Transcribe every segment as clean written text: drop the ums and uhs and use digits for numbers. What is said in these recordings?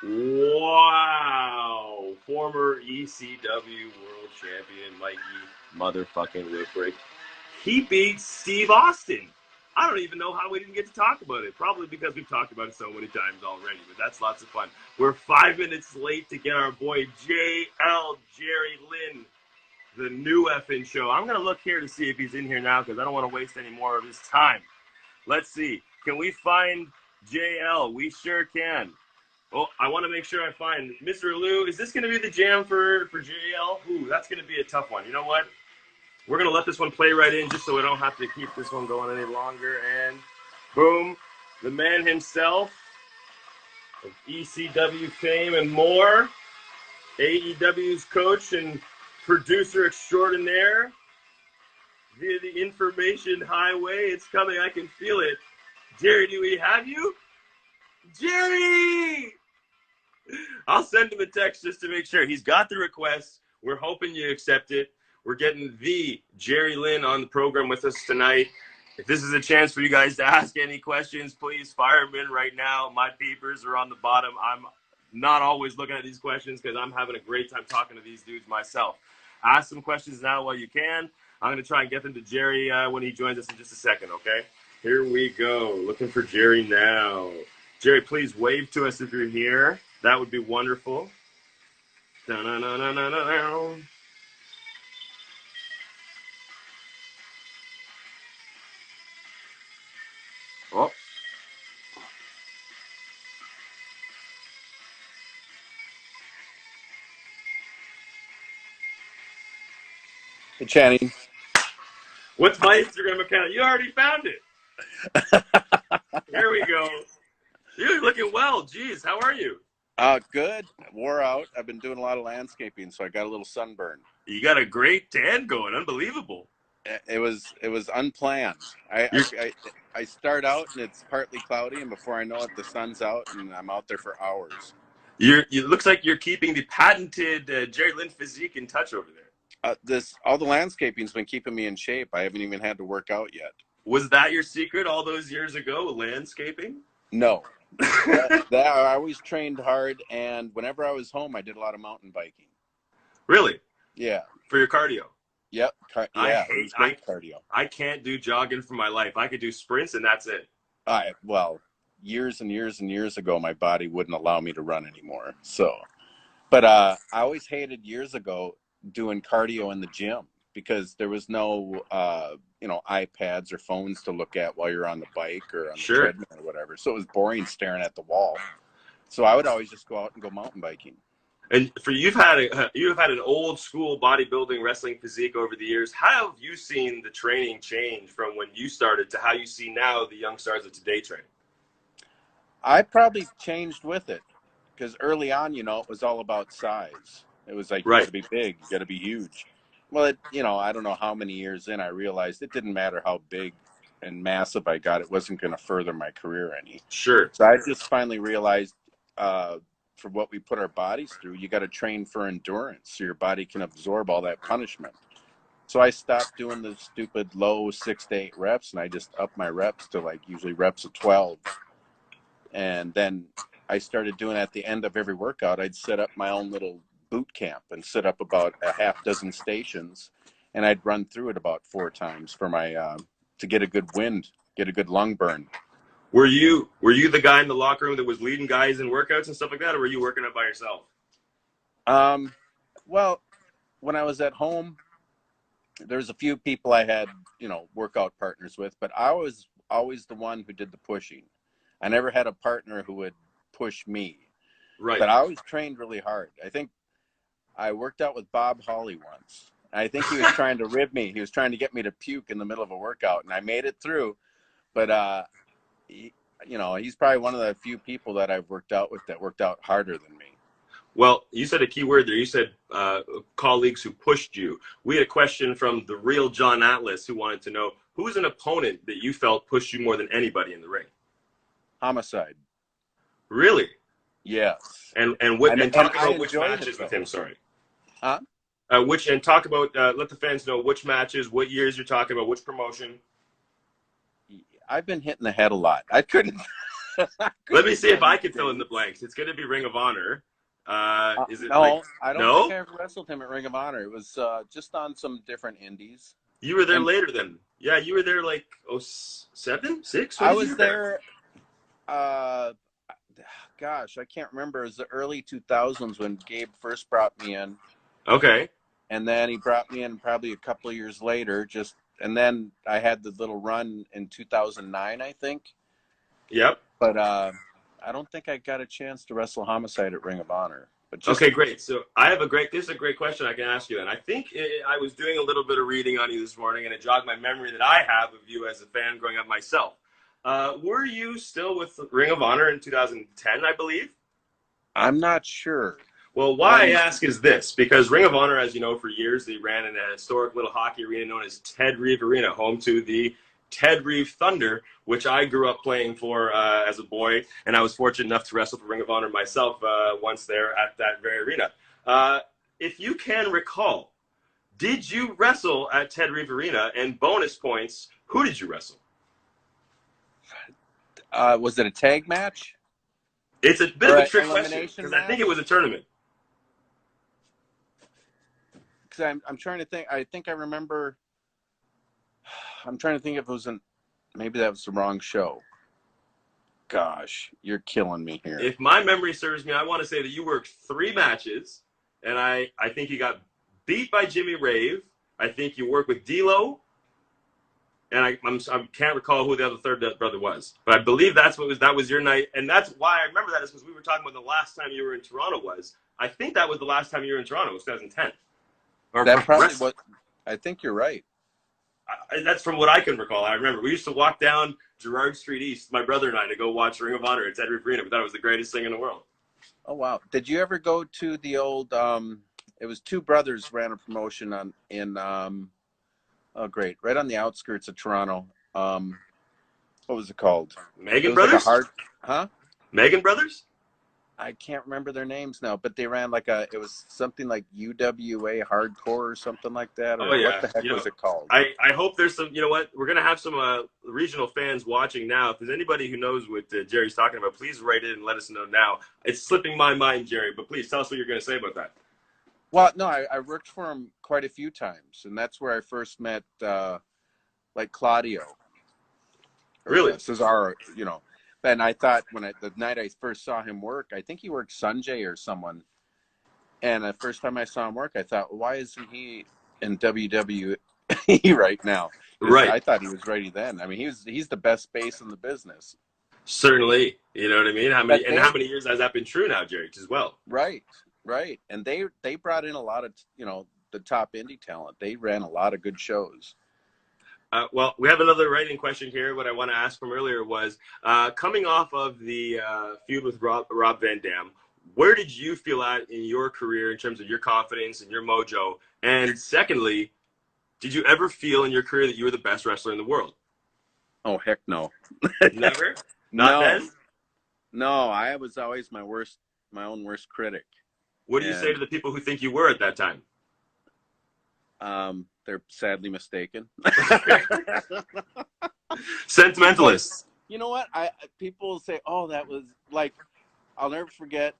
Wow. Former ECW World Champion Mikey motherfucking Whipwreck. He beat Steve Austin. I don't even know how we didn't get to talk about it. Probably because we've talked about it so many times already, but that's lots of fun. We're 5 minutes late to get our boy JL Jerry Lynn, the new effing show. I'm going to look here to see if he's in here now because I don't want to waste any more of his time. Let's see. Can we find JL? We sure can. Oh, I want to make sure I find Mr. Lou. Is this going to be the jam for JL? Ooh, that's going to be a tough one. You know what? We're going to let this one play right in just so we don't have to keep this one going any longer. And boom, the man himself of ECW fame and more, AEW's coach and producer extraordinaire, via the information highway. It's coming. I can feel it. Jerry, do we have you? Jerry! I'll send him a text just to make sure. He's got the request. We're hoping you accept it. We're getting the Jerry Lynn on the program with us tonight. If this is a chance for you guys to ask any questions, please fire them in right now. My peepers are on the bottom. I'm not always looking at these questions because I'm having a great time talking to these dudes myself. Ask some questions now while you can. I'm going to try and get them to Jerry when he joins us in just a second, okay? Here we go. Looking for Jerry now. Jerry, please wave to us if you're here. That would be wonderful. Da-na-na-na-na-na. Oh. Hey, Channing. What's my Instagram account? You already found it. Here we go. You're looking well. Jeez, how are you? Good. Wore out. I've been doing a lot of landscaping, so I got a little sunburn. You got a great tan going. Unbelievable. It was unplanned. I start out and it's partly cloudy, and before I know it, the sun's out, and I'm out there for hours. It looks like you're keeping the patented Jerry Lynn physique in touch over there. All the landscaping's been keeping me in shape. I haven't even had to work out yet. Was that your secret all those years ago, landscaping? No. I always trained hard, and whenever I was home, I did a lot of mountain biking. Really? Yeah. For your cardio? Yep. Great cardio. I can't do jogging for my life. I could do sprints, and that's it. Well, years and years and years ago, my body wouldn't allow me to run anymore. But I always hated years ago doing cardio in the gym because there was no, iPads or phones to look at while you're on the bike or on the treadmill or whatever. So it was boring staring at the wall. So I would always just go out and go mountain biking. And you've had an old school bodybuilding wrestling physique over the years. How have you seen the training change from when you started to how you see now the young stars of today training? I probably changed with it because early on, it was all about size. It was like, you got to be big, you got to be huge. Well, I don't know how many years in I realized it didn't matter how big and massive I got. It wasn't going to further my career any. Sure. So I just finally realized for what we put our bodies through, you got to train for endurance so your body can absorb all that punishment. So I stopped doing the stupid low 6 to 8 reps, and I just upped my reps to like usually reps of 12. And then I started doing at the end of every workout, I'd set up my own little boot camp and set up about a half dozen stations, and I'd run through it about 4 times for my to get a good wind, get a good lung burn. Were you the guy in the locker room that was leading guys in workouts and stuff like that, or were you working out by yourself? Well, when I was at home, there's a few people I had, workout partners with, but I was always the one who did the pushing. I never had a partner who would push me. Right. But I always trained really hard. I think I worked out with Bob Hawley once. I think he was trying to rib me. He was trying to get me to puke in the middle of a workout, and I made it through. But, he's probably one of the few people that I've worked out with that worked out harder than me. Well, you said a key word there. You said colleagues who pushed you. We had a question from the real John Atlas who wanted to know, who's an opponent that you felt pushed you more than anybody in the ring? Homicide. Really? Yes. And talk about which matches with him. Sorry. Huh? Talk about let the fans know which matches, what years you're talking about, which promotion. I've been hit in the head a lot. I couldn't Let Could me be see if I many can fill in the things. blanks. It's going to be Ring of Honor. Is it like No, I don't think no? I ever wrestled him at Ring of Honor. It was just on some different indies. You were there And later then. Yeah, you were there like oh 07, 6. When I did you was get there? there, uh, gosh, I can't remember. It was the early 2000s when Gabe first brought me in. Okay. And then he brought me in probably a couple of years later. And then I had the little run in 2009, I think. Yep. But I don't think I got a chance to wrestle Homicide at Ring of Honor. But Okay, great. So I have a great. This is a great question I can ask you. Then I think I was doing a little bit of reading on you this morning, and it jogged my memory that I have of you as a fan growing up myself. Were you still with Ring of Honor in 2010? I believe. I'm not sure. Well, why I ask is this, because Ring of Honor, as you know, for years, they ran in a historic little hockey arena known as Ted Reeve Arena, home to the Ted Reeve Thunder, which I grew up playing for as a boy, and I was fortunate enough to wrestle for Ring of Honor myself once there at that very arena. If you can recall, did you wrestle at Ted Reeve Arena? And bonus points, who did you wrestle? Was it a tag match? It's a bit Or of a an trick question, elimination because I think match? it was a tournament. Because I'm trying to think. I think I remember. I'm trying to think if it was maybe that was the wrong show. Gosh, you're killing me here. If my memory serves me, I want to say that you worked 3 matches, and I think you got beat by Jimmy Rave. I think you worked with D'Lo, and I can't recall who the other third brother was, but I believe that was your night, and that's why I remember that is because we were talking about the last time you were in Toronto was. I think that was the last time you were in Toronto, was 2010. Or That probably what. I think you're right. That's from what I can recall. I remember we used to walk down Gerrard Street East, my brother and I, to go watch Ring of Honor at Ted Reeve Arena. We thought it was the greatest thing in the world. Oh wow! Did you ever go to the old? It was two brothers ran a promotion in. Oh great! Right on the outskirts of Toronto. What was it called? Megan It was Brothers? like huh? Megan Brothers? I can't remember their names now, but they ran it was something like UWA Hardcore or something like that, Oh or what yeah, the heck was it called? I hope there's some. You know what? We're gonna have some regional fans watching now. If there's anybody who knows what Jerry's talking about, please write in and let us know now. It's slipping my mind, Jerry, but please tell us what you're gonna say about that. Well, no, I worked for him quite a few times, and that's where I first met like Claudio, Really? Cesaro, And I thought the night I first saw him work, I think he worked Sanjay or someone. And the first time I saw him work, I thought, why isn't he in WWE right now? Right. I thought he was ready then. I mean, he's the best base in the business. Certainly. You know what I mean? How many years has that been true now, Jerry, as well? Right. And they brought in a lot of, the top indie talent. They ran a lot of good shows. Well, we have another writing question here. What I want to ask from earlier was, coming off of the feud with Rob Van Dam, where did you feel at in your career in terms of your confidence and your mojo? And secondly, did you ever feel in your career that you were the best wrestler in the world? Oh, heck no. Never? Not then? No, I was always my own worst critic. What do you say to the people who think you were at that time? They're sadly mistaken. Sentimentalists. You know what? People say, "Oh, that was like," I'll never forget,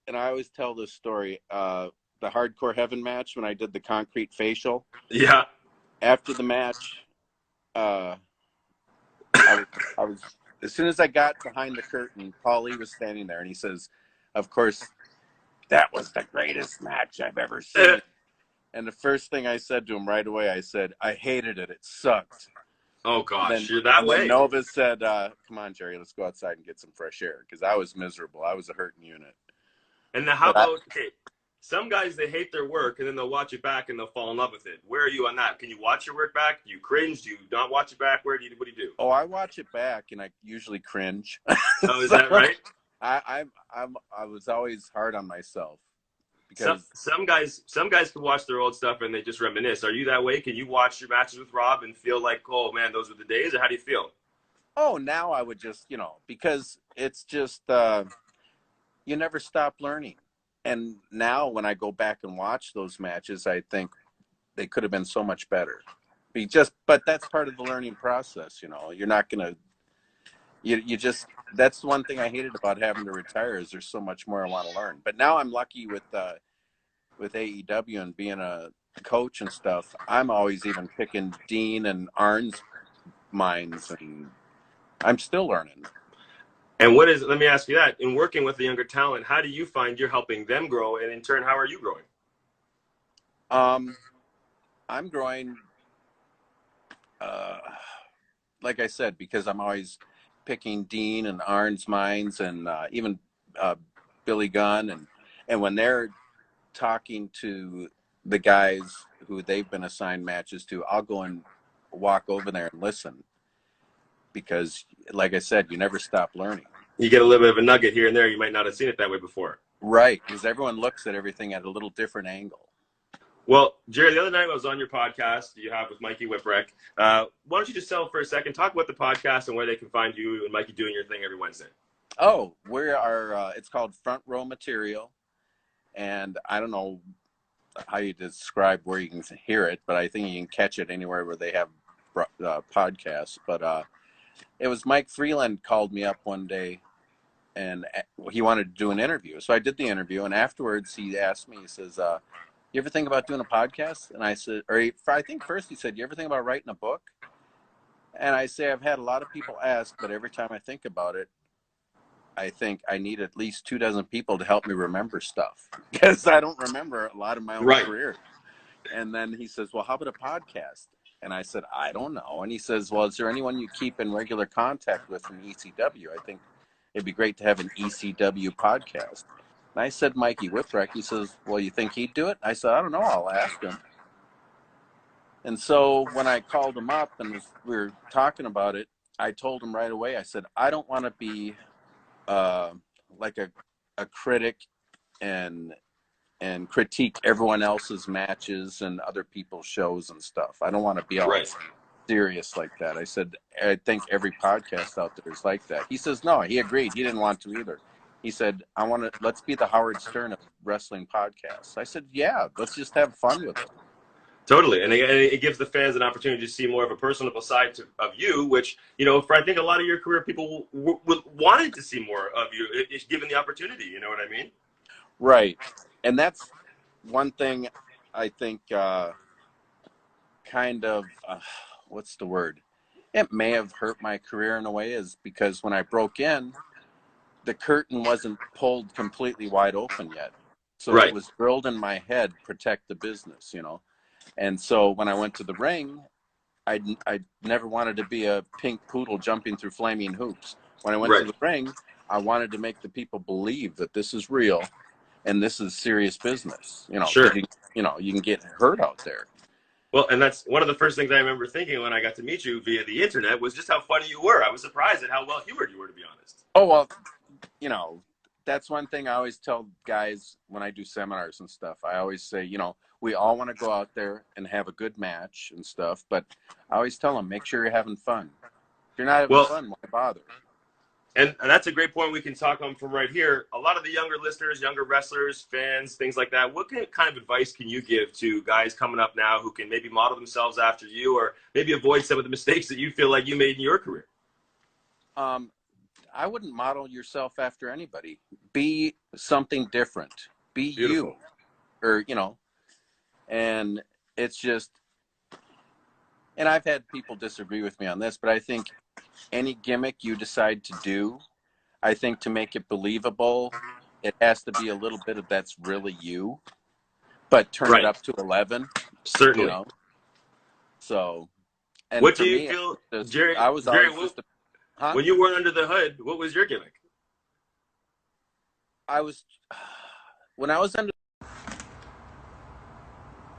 and I always tell this story. The Hardcore Heaven match when I did the concrete facial. Yeah. After the match, I was as soon as I got behind the curtain, Paulie was standing there, and he says, "Of course, that was the greatest match I've ever seen." And the first thing I said to him right away, I said, "I hated it. It sucked." Oh, gosh, you're that way. Nova said, "Come on, Jerry, let's go outside and get some fresh air," because I was miserable. I was a hurting unit. And now, how about, some guys, they hate their work, and then they'll watch it back, and they'll fall in love with it. Where are you on that? Can you watch your work back? Do you cringe? Do you not watch it back? What do you do? Oh, I watch it back, and I usually cringe. Oh, is that right? I was always hard on myself. Because some guys can watch their old stuff and they just reminisce. Are you that way? Can you watch your matches with Rob and feel like, oh man, those were the days? Or how do you feel? Oh, now I would just, because it's just you never stop learning. And now when I go back and watch those matches, I think they could have been so much better. But that's part of the learning process. You're not gonna. You just that's one thing I hated about having to retire is there's so much more I want to learn. But now I'm lucky with AEW and being a coach and stuff. I'm always even picking Dean and Arn's minds, and I'm still learning. And what is, let me ask you that, in working with the younger talent, how do you find you're helping them grow? And in turn, how are you growing? I'm growing, like I said, because I'm always picking Dean and Arn's minds, and even Billy Gunn, and when they're talking to the guys who they've been assigned matches to, I'll go and walk over there and listen, because, like I said, you never stop learning. You get a little bit of a nugget here and there. You might not have seen it that way before. Right, because everyone looks at everything at a little different angle. Well, Jerry, the other night I was on your podcast you have with Mikey Whipwreck. Why don't you just tell for a second, talk about the podcast and where they can find you and Mikey doing your thing every Wednesday. Oh, we are, it's called Front Row Material, and I don't know how you describe where you can hear it, but I think you can catch it anywhere where they have podcasts. But it was Mike Freeland called me up one day, and he wanted to do an interview. So I did the interview, and afterwards he asked me, he says, you ever think about doing a podcast? And I said, I think first he said, you ever think about writing a book? And I say, I've had a lot of people ask, but every time I think about it, I think I need at least 24 people to help me remember stuff, because I don't remember a lot of my own career. And then he says, well, how about a podcast? And I said, I don't know. And he says, well, is there anyone you keep in regular contact with from ECW? I think it'd be great to have an ECW podcast. And I said, Mikey Whipwreck. He says, well, you think he'd do it? I said, I don't know. I'll ask him. And so when I called him up and we were talking about it, I told him right away, I said, I don't want to be like a critic and critique everyone else's matches and other people's shows and stuff. I don't want to be all serious like that. I said, I think every podcast out there is like that. He says, no, he agreed. He didn't want to either. He said, let's be the Howard Stern of wrestling podcasts. I said, yeah, let's just have fun with it. Totally. And it gives the fans an opportunity to see more of a personable side of you, which, you know, for I think a lot of your career, people wanted to see more of you, if given the opportunity. You know what I mean? Right. And that's one thing I think kind of, what's the word? It may have hurt my career in a way, is because when I broke in, the curtain wasn't pulled completely wide open yet. So it was drilled in my head, protect the business, you know. And so when I went to the ring, I never wanted to be a pink poodle jumping through flaming hoops. When I went to the ring, I wanted to make the people believe that this is real and this is serious business. You know, you can get hurt out there. Well, and that's one of the first things I remember thinking when I got to meet you via the internet was just how funny you were. I was surprised at how well humored you were, to be honest. Oh, well, you know, that's one thing I always tell guys when I do seminars and stuff. I always say, you know, we all want to go out there and have a good match and stuff, but I always tell them, make sure you're having fun. If you're not having fun, why bother? And that's a great point we can talk on from right here. A lot of the younger listeners, younger wrestlers, fans, things like that, what kind of advice can you give to guys coming up now who can maybe model themselves after you or maybe avoid some of the mistakes that you feel like you made in your career? I wouldn't model yourself after anybody. Be something different. Be you. Or, you know, and it's just, and I've had people disagree with me on this, but I think any gimmick you decide to do, I think to make it believable, it has to be a little bit of that's really you, but turn it up to 11. Certainly. You know? So, and what for do you me, feel, Jerry? I was always just when you weren't under the hood, what was your gimmick? When I was under